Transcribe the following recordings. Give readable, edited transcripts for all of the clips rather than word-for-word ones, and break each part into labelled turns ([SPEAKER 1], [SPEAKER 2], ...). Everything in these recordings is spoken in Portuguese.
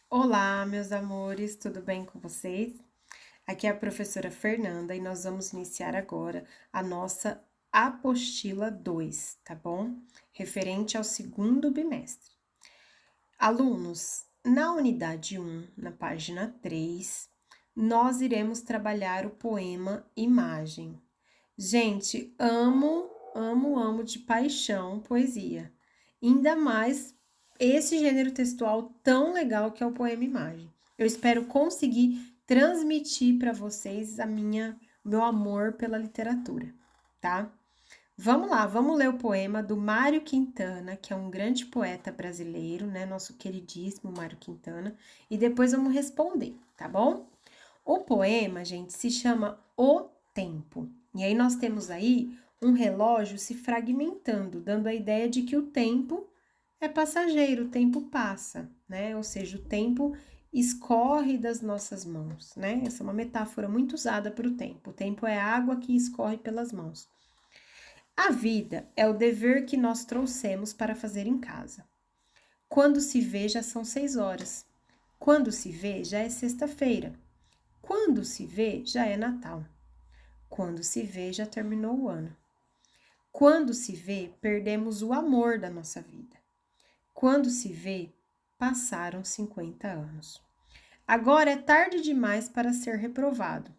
[SPEAKER 1] Olá, meus amores, tudo bem com vocês? Aqui é a professora Fernanda e nós vamos iniciar agora a nossa apostila 2, tá bom? Referente ao segundo bimestre. Alunos, na unidade 1, na página 3, nós iremos trabalhar o poema Imagem. Gente, amo de paixão poesia. Ainda mais esse gênero textual tão legal que é o poema Imagem. Eu espero conseguir transmitir para vocês meu amor pela literatura, tá? Vamos lá, vamos ler o poema do Mário Quintana, que é um grande poeta brasileiro, né? Nosso queridíssimo Mário Quintana, e depois vamos responder, tá bom? O poema, gente, se chama O Tempo. E aí nós temos aí um relógio se fragmentando, dando a ideia de que o tempo é passageiro, o tempo passa, né? Ou seja, o tempo escorre das nossas mãos, né? Essa é uma metáfora muito usada para o tempo. O tempo é água que escorre pelas mãos. A vida é o dever que nós trouxemos para fazer em casa. Quando se vê, já são 6 horas. Quando se vê, já é sexta-feira. Quando se vê, já é Natal. Quando se vê, já terminou o ano. Quando se vê, perdemos o amor da nossa vida. Quando se vê, passaram 50 anos. Agora é tarde demais para ser reprovado.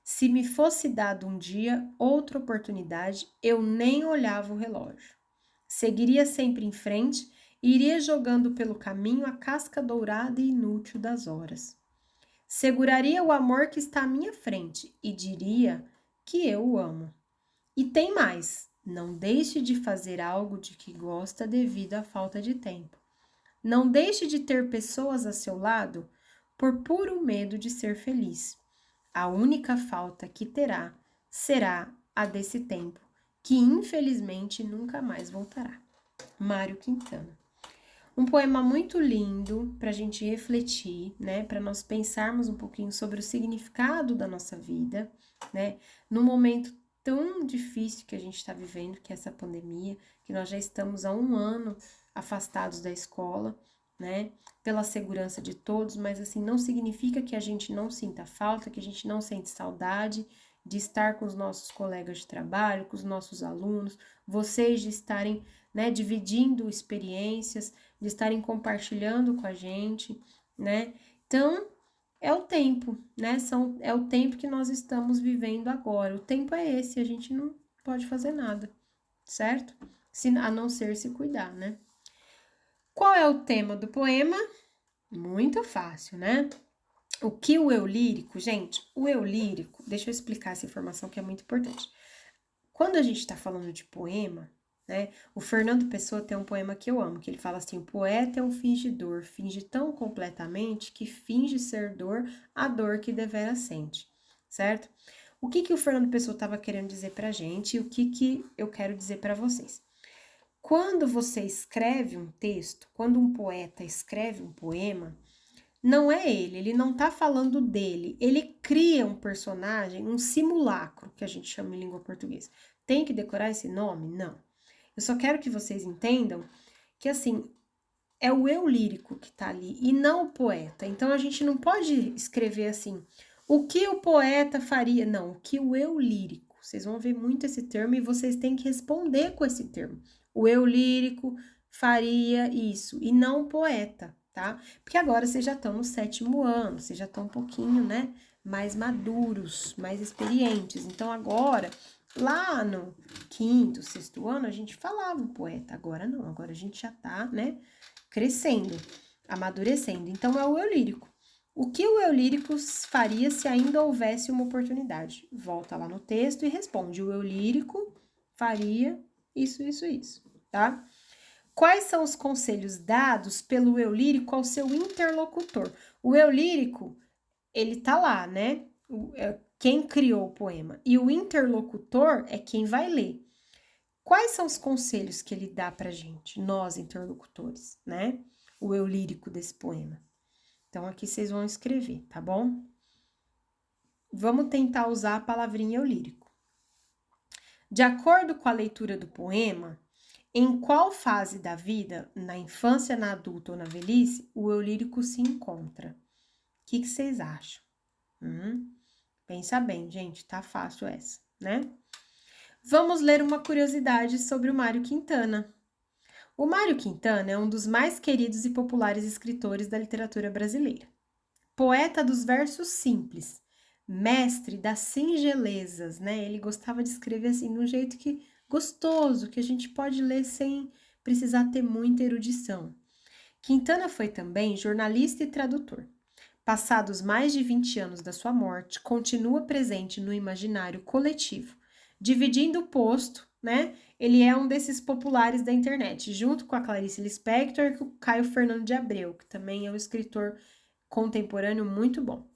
[SPEAKER 1] Se me fosse dado um dia, outra oportunidade, eu nem olhava o relógio. Seguiria sempre em frente e iria jogando pelo caminho a casca dourada e inútil das horas. Seguraria o amor que está à minha frente e diria que eu o amo. E tem mais: não deixe de fazer algo de que gosta devido à falta de tempo. Não deixe de ter pessoas a seu lado por puro medo de ser feliz. A única falta que terá será a desse tempo, que infelizmente nunca mais voltará. Mário Quintana. Um poema muito lindo para a gente refletir, né? Para nós pensarmos um pouquinho sobre o significado da nossa vida, né? Num momento tão difícil que a gente está vivendo, que é essa pandemia, que nós já estamos há um ano afastados da escola, né? Pela segurança de todos, mas assim, não significa que a gente não sinta falta, que a gente não sente saudade de estar com os nossos colegas de trabalho, com os nossos alunos, vocês de estarem, né, dividindo experiências, de estarem compartilhando com a gente, né? Então, é o tempo, né? É o tempo que nós estamos vivendo agora. O tempo é esse, a gente não pode fazer nada, certo? A não ser se cuidar, né? Qual é o tema do poema? Muito fácil, né? O que o eu lírico, gente, o eu lírico, deixa eu explicar essa informação que é muito importante. Quando a gente está falando de poema, né? O Fernando Pessoa tem um poema que eu amo, que ele fala assim: o poeta é um fingidor, finge tão completamente que finge ser dor a dor que devera sente, certo? O que o Fernando Pessoa estava querendo dizer pra gente e o que eu quero dizer para vocês? Quando você escreve um texto, quando um poeta escreve um poema, não é ele não tá falando dele, ele cria um personagem, um simulacro, que a gente chama em língua portuguesa. Tem que decorar esse nome? Não. Eu só quero que vocês entendam que, assim, é o eu lírico que tá ali e não o poeta. Então, a gente não pode escrever assim, o que o poeta faria? Não, o que o eu lírico. Vocês vão ver muito esse termo e vocês têm que responder com esse termo. O eu lírico faria isso e não o poeta, tá? Porque agora vocês já estão no 7º ano, vocês já estão um pouquinho, né, mais maduros, mais experientes. Então, agora, lá no 5º, 6º ano, a gente falava um poeta. Agora não, agora a gente já tá, né, crescendo, amadurecendo. Então, é o eu lírico. O que o eu lírico faria se ainda houvesse uma oportunidade? Volta lá no texto e responde: o eu lírico faria isso, tá? Quais são os conselhos dados pelo eu lírico ao seu interlocutor? O eu lírico, ele tá lá, né? Quem criou o poema. E o interlocutor é quem vai ler. Quais são os conselhos que ele dá pra gente, nós interlocutores, né? O eu lírico desse poema. Então, aqui vocês vão escrever, tá bom? Vamos tentar usar a palavrinha eu lírico. De acordo com a leitura do poema, Em qual fase da vida, na infância, na adulta ou na velhice, o eu lírico se encontra? O que vocês acham? Pensa bem, gente, tá fácil essa, né? Vamos ler uma curiosidade sobre o Mário Quintana. O Mário Quintana é um dos mais queridos e populares escritores da literatura brasileira. Poeta dos versos simples, mestre das singelezas, né? Ele gostava de escrever assim, de um jeito que gostoso, que a gente pode ler sem precisar ter muita erudição. Quintana foi também jornalista e tradutor. Passados mais de 20 anos da sua morte, continua presente no imaginário coletivo, dividindo o posto, né? Ele é um desses populares da internet, junto com a Clarice Lispector e com o Caio Fernando de Abreu, que também é um escritor contemporâneo muito bom.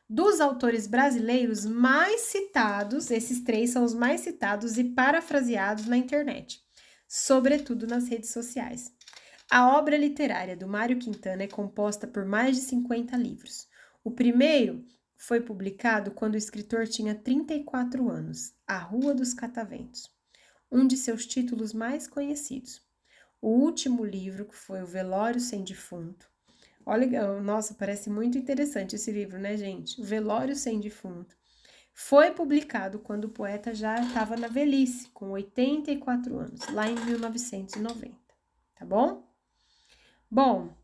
[SPEAKER 1] Dos autores brasileiros mais citados, esses três são os mais citados e parafraseados na internet, sobretudo nas redes sociais. A obra literária do Mário Quintana é composta por mais de 50 livros. O primeiro foi publicado quando o escritor tinha 34 anos, A Rua dos Cataventos, um de seus títulos mais conhecidos. O último livro, que foi O Velório Sem Defunto. Olha, nossa, parece muito interessante esse livro, né, gente? O Velório Sem Defunto. Foi publicado quando o poeta já estava na velhice, com 84 anos, lá em 1990, tá bom? Bom,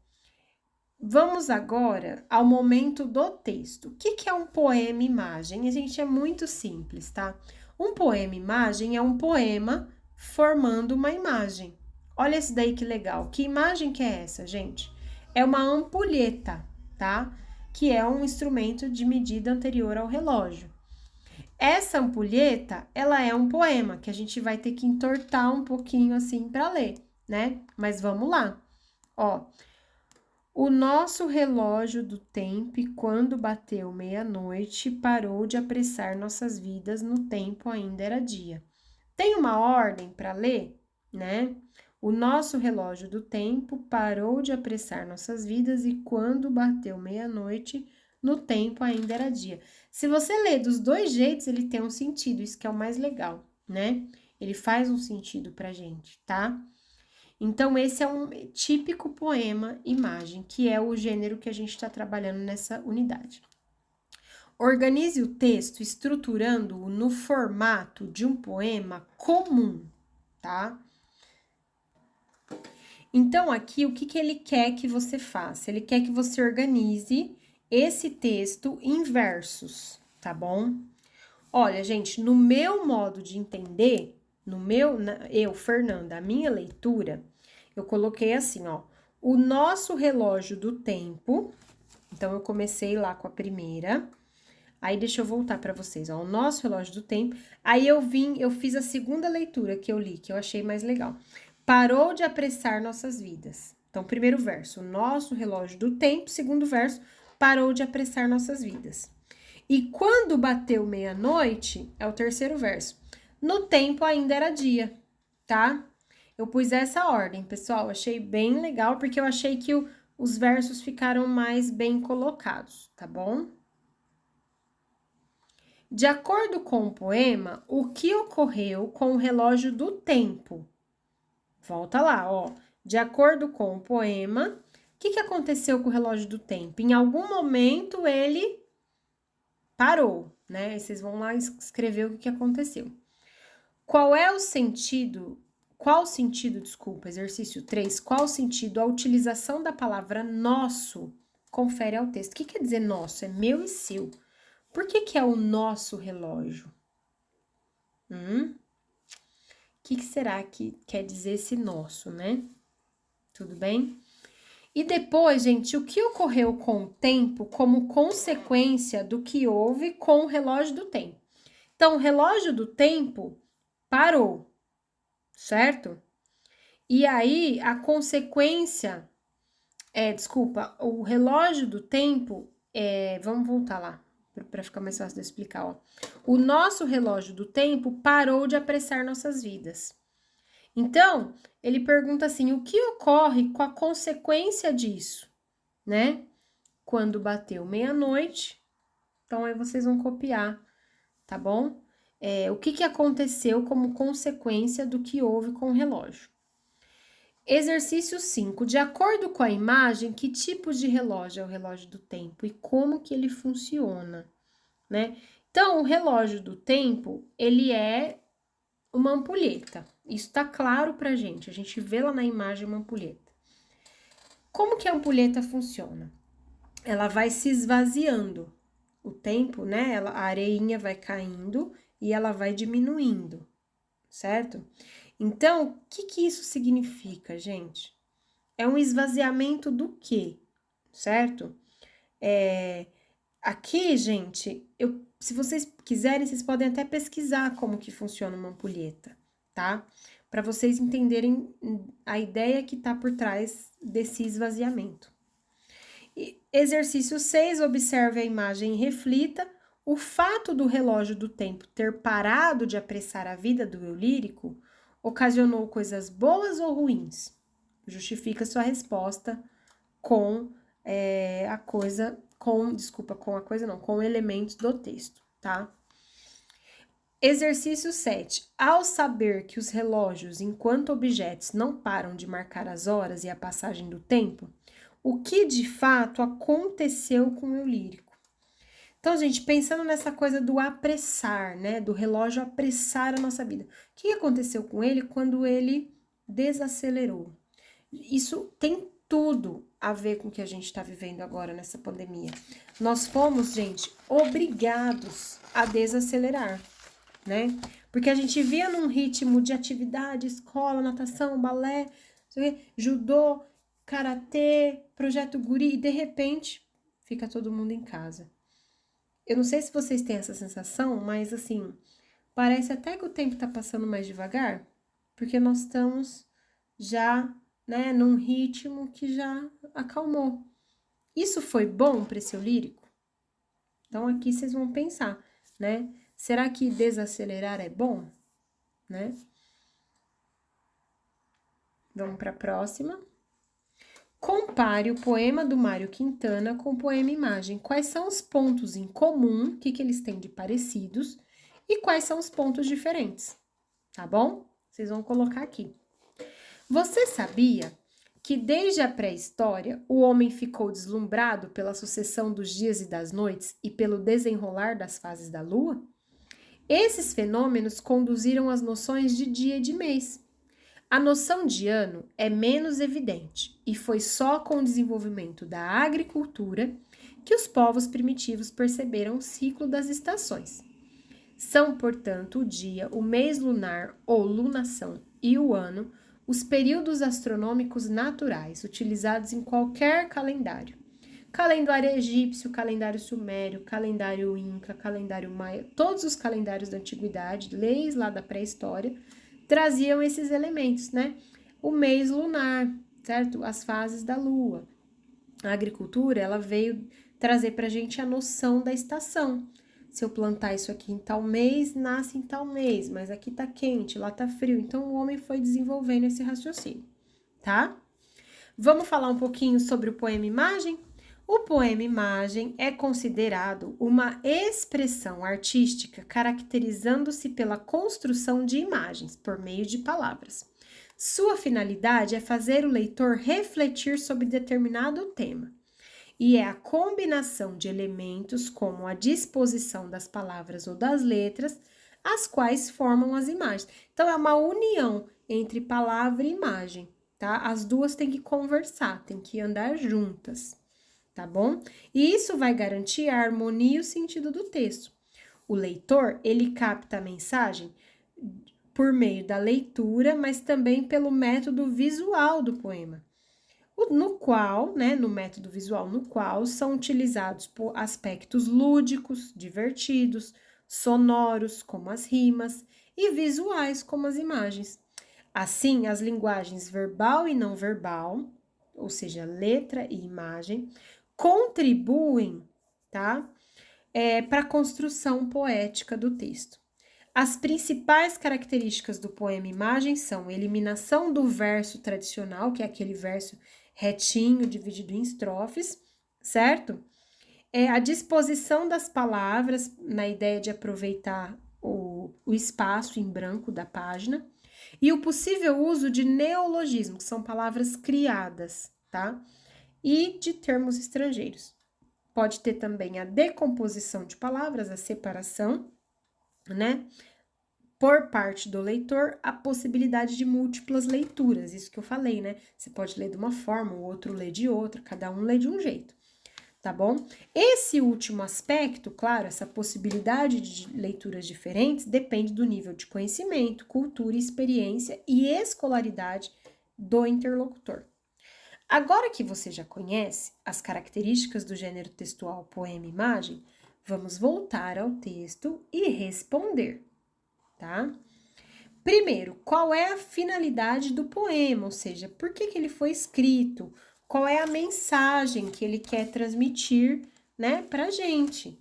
[SPEAKER 1] vamos agora ao momento do texto. O que é um poema-imagem? A gente é muito simples, tá? Um poema-imagem é um poema formando uma imagem. Olha esse daí que legal. Que imagem que é essa, gente? É uma ampulheta, tá? Que é um instrumento de medida anterior ao relógio. Essa ampulheta, ela é um poema que a gente vai ter que entortar um pouquinho assim para ler, né? Mas vamos lá. Ó, o nosso relógio do tempo, quando bateu meia-noite, parou de apressar nossas vidas, no tempo ainda era dia. Tem uma ordem para ler, né? O nosso relógio do tempo parou de apressar nossas vidas e quando bateu meia-noite, no tempo ainda era dia. Se você ler dos dois jeitos, ele tem um sentido, isso que é o mais legal, né? Ele faz um sentido pra gente, tá? Então, esse é um típico poema-imagem, que é o gênero que a gente está trabalhando nessa unidade. Organize o texto estruturando-o no formato de um poema comum, tá? Então, aqui, o que ele quer que você faça? Ele quer que você organize esse texto em versos, tá bom? Olha, gente, no meu modo de entender, eu, Fernanda, a minha leitura, eu coloquei assim, ó, o nosso relógio do tempo. Então, eu comecei lá com a primeira. Aí, deixa eu voltar para vocês, ó, o nosso relógio do tempo. Aí, eu fiz a segunda leitura que eu li, que eu achei mais legal. Parou de apressar nossas vidas. Então, primeiro verso, o nosso relógio do tempo. Segundo verso, parou de apressar nossas vidas. E quando bateu meia-noite, é o terceiro verso. No tempo ainda era dia, tá? Eu pus essa ordem, pessoal. Achei bem legal, porque eu achei que os versos ficaram mais bem colocados, tá bom? De acordo com o poema, o que ocorreu com o relógio do tempo? Volta lá, ó. De acordo com o poema, o que aconteceu com o relógio do tempo? Em algum momento ele parou, né? E vocês vão lá escrever o que aconteceu. Qual sentido, exercício 3, qual sentido a utilização da palavra nosso confere ao texto? O que quer dizer nosso? É meu e seu. Por que é o nosso relógio? O que será que quer dizer esse nosso, né? Tudo bem? E depois, gente, o que ocorreu com o tempo como consequência do que houve com o relógio do tempo? Então, o relógio do tempo parou, certo? E aí, a consequência, o relógio do tempo, vamos voltar lá, para ficar mais fácil de explicar, ó. O nosso relógio do tempo parou de apressar nossas vidas. Então, ele pergunta assim, o que ocorre com a consequência disso, né? Quando bateu meia-noite, então aí vocês vão copiar, tá bom? O que aconteceu como consequência do que houve com o relógio. Exercício 5. De acordo com a imagem, que tipo de relógio é o relógio do tempo e como que ele funciona, né? Então, o relógio do tempo, ele é uma ampulheta. Isso tá claro pra gente. A gente vê lá na imagem uma ampulheta. Como que a ampulheta funciona? Ela vai se esvaziando. O tempo, né? A areinha vai caindo e ela vai diminuindo, certo? Então, o que que isso significa, gente? É um esvaziamento do quê? Certo? Aqui, gente, se vocês quiserem, vocês podem até pesquisar como que funciona uma ampulheta, tá? Para vocês entenderem a ideia que tá por trás desse esvaziamento. Exercício 6, observe a imagem e reflita. O fato do relógio do tempo ter parado de apressar a vida do eu lírico ocasionou coisas boas ou ruins? Justifica sua resposta com com elementos do texto, tá? Exercício 7. Ao saber que os relógios, enquanto objetos, não param de marcar as horas e a passagem do tempo, o que de fato aconteceu com o eu lírico? Então, gente, pensando nessa coisa do apressar, né? Do relógio apressar a nossa vida. O que aconteceu com ele quando ele desacelerou? Isso tem tudo a ver com o que a gente está vivendo agora nessa pandemia. Nós fomos, gente, obrigados a desacelerar, né? Porque a gente via num ritmo de atividade, escola, natação, balé, judô, karatê, projeto guri, e de repente fica todo mundo em casa. Eu não sei se vocês têm essa sensação, mas assim, parece até que o tempo tá passando mais devagar, porque nós estamos já, né, num ritmo que já acalmou. Isso foi bom para esse eu lírico? Então aqui vocês vão pensar, né? Será que desacelerar é bom, né? Vamos para a próxima. Compare o poema do Mário Quintana com o poema Imagem. Quais são os pontos em comum, o que eles têm de parecidos, e quais são os pontos diferentes, tá bom? Vocês vão colocar aqui. Você sabia que desde a pré-história o homem ficou deslumbrado pela sucessão dos dias e das noites e pelo desenrolar das fases da lua? Esses fenômenos conduziram às noções de dia e de mês. A noção de ano é menos evidente e foi só com o desenvolvimento da agricultura que os povos primitivos perceberam o ciclo das estações. São, portanto, o dia, o mês lunar ou lunação e o ano os períodos astronômicos naturais utilizados em qualquer calendário. Calendário egípcio, calendário sumério, calendário inca, calendário maia, todos os calendários da antiguidade, leis lá da pré-história, traziam esses elementos, né? O mês lunar, certo? As fases da lua. A agricultura, ela veio trazer pra gente a noção da estação. Se eu plantar isso aqui em tal mês, nasce em tal mês, mas aqui tá quente, lá tá frio. Então, o homem foi desenvolvendo esse raciocínio, tá? Vamos falar um pouquinho sobre o poema Imagem? O poema Imagem é considerado uma expressão artística caracterizando-se pela construção de imagens por meio de palavras. Sua finalidade é fazer o leitor refletir sobre determinado tema, e é a combinação de elementos como a disposição das palavras ou das letras, as quais formam as imagens. Então, é uma união entre palavra e imagem, tá? As duas têm que conversar, têm que andar juntas, tá bom? E isso vai garantir a harmonia e o sentido do texto. O leitor, ele capta a mensagem por meio da leitura, mas também pelo método visual do poema, no qual, né, no método visual, no qual são utilizados por aspectos lúdicos, divertidos, sonoros, como as rimas, e visuais, como as imagens. Assim, as linguagens verbal e não verbal, ou seja, letra e imagem, contribuem, tá, para a construção poética do texto. As principais características do poema Imagem são eliminação do verso tradicional, que é aquele verso retinho, dividido em estrofes, certo? A disposição das palavras, na ideia de aproveitar o espaço em branco da página, E o possível uso de neologismo, que são palavras criadas, tá? E de termos estrangeiros. Pode ter também a decomposição de palavras, a separação, né? Por parte do leitor, a possibilidade de múltiplas leituras, isso que eu falei, né? Você pode ler de uma forma, o outro lê de outra, cada um lê de um jeito, tá bom? Esse último aspecto, claro, essa possibilidade de leituras diferentes, depende do nível de conhecimento, cultura, experiência e escolaridade do interlocutor. Agora que você já conhece as características do gênero textual poema-imagem, vamos voltar ao texto e responder, tá? Primeiro, qual é a finalidade do poema, ou seja, por que ele foi escrito? Qual é a mensagem que ele quer transmitir, né, pra gente?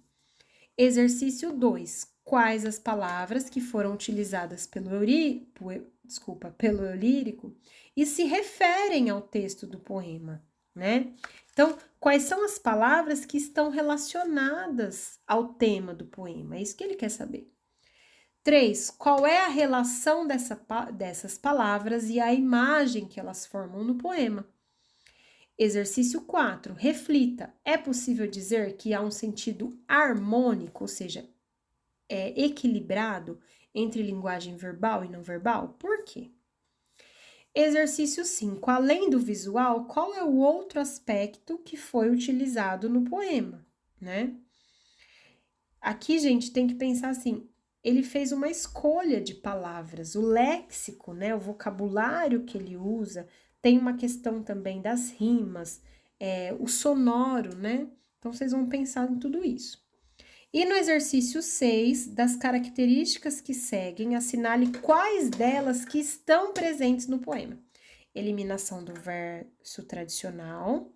[SPEAKER 1] Exercício 2. Quais as palavras que foram utilizadas pelo Eulírico e se referem ao texto do poema, né? Então, quais são as palavras que estão relacionadas ao tema do poema? É isso que ele quer saber. 3. Qual é a relação dessas palavras e a imagem que elas formam no poema? Exercício 4. Reflita. É possível dizer que há um sentido harmônico, ou seja, equilibrado entre linguagem verbal e não verbal? Por quê? Exercício 5. Além do visual, qual é o outro aspecto que foi utilizado no poema, né? Aqui, gente, tem que pensar assim, ele fez uma escolha de palavras, o léxico, né, o vocabulário que ele usa, tem uma questão também das rimas, o sonoro, né? Então, vocês vão pensar em tudo isso. E no exercício 6, das características que seguem, assinale quais delas que estão presentes no poema. Eliminação do verso tradicional,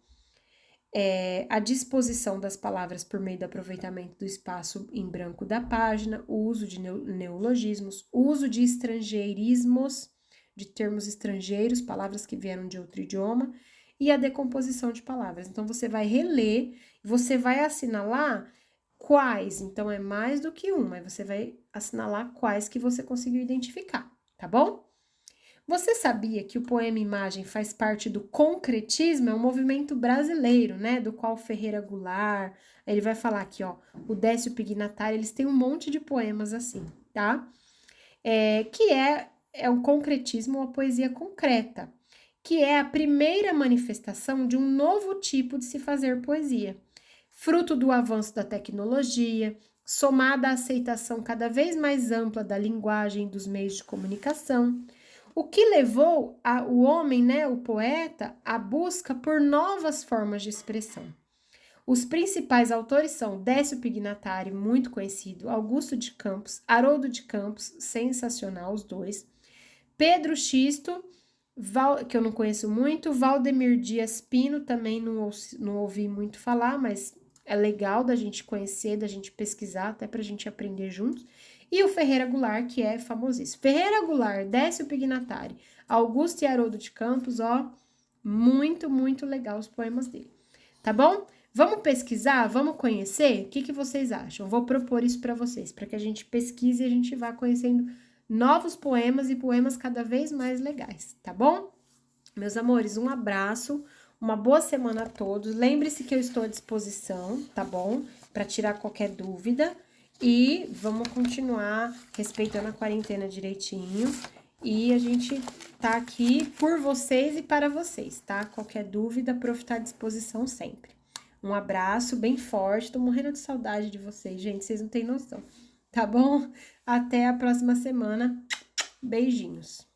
[SPEAKER 1] a disposição das palavras por meio do aproveitamento do espaço em branco da página, o uso de neologismos, o uso de estrangeirismos, de termos estrangeiros, palavras que vieram de outro idioma, e a decomposição de palavras. Então, você vai reler, você vai assinalar quais, então é mais do que uma, você vai assinalar quais que você conseguiu identificar, tá bom? Você sabia que o poema Imagem faz parte do concretismo? É um movimento brasileiro, né? Do qual Ferreira Goulart, ele vai falar aqui, ó, o Décio Pignatari, eles têm um monte de poemas assim, tá? Que é um concretismo, uma poesia concreta, que é a primeira manifestação de um novo tipo de se fazer poesia, fruto do avanço da tecnologia, somada à aceitação cada vez mais ampla da linguagem e dos meios de comunicação, o que levou o homem, né, o poeta, à busca por novas formas de expressão. Os principais autores são Décio Pignatari, muito conhecido, Augusto de Campos, Haroldo de Campos, sensacional os dois, Pedro Xisto, que eu não conheço muito, Valdemir Dias Pino, também não ouvi muito falar, mas é legal da gente conhecer, da gente pesquisar, até pra gente aprender juntos. E o Ferreira Goulart, que é famosíssimo. Ferreira Goulart, Décio Pignatari, Augusto e Haroldo de Campos, ó, muito, muito legal os poemas dele. Tá bom? Vamos pesquisar? Vamos conhecer? O que vocês acham? Vou propor isso para vocês, para que a gente pesquise e a gente vá conhecendo novos poemas e poemas cada vez mais legais, tá bom? Meus amores, um abraço, uma boa semana a todos. Lembre-se que eu estou à disposição, tá bom? Para tirar qualquer dúvida. E vamos continuar respeitando a quarentena direitinho. E a gente tá aqui por vocês e para vocês, tá? Qualquer dúvida, a Prof tá à disposição sempre. Um abraço bem forte, tô morrendo de saudade de vocês, gente, vocês não têm noção, tá bom? Até a próxima semana, beijinhos.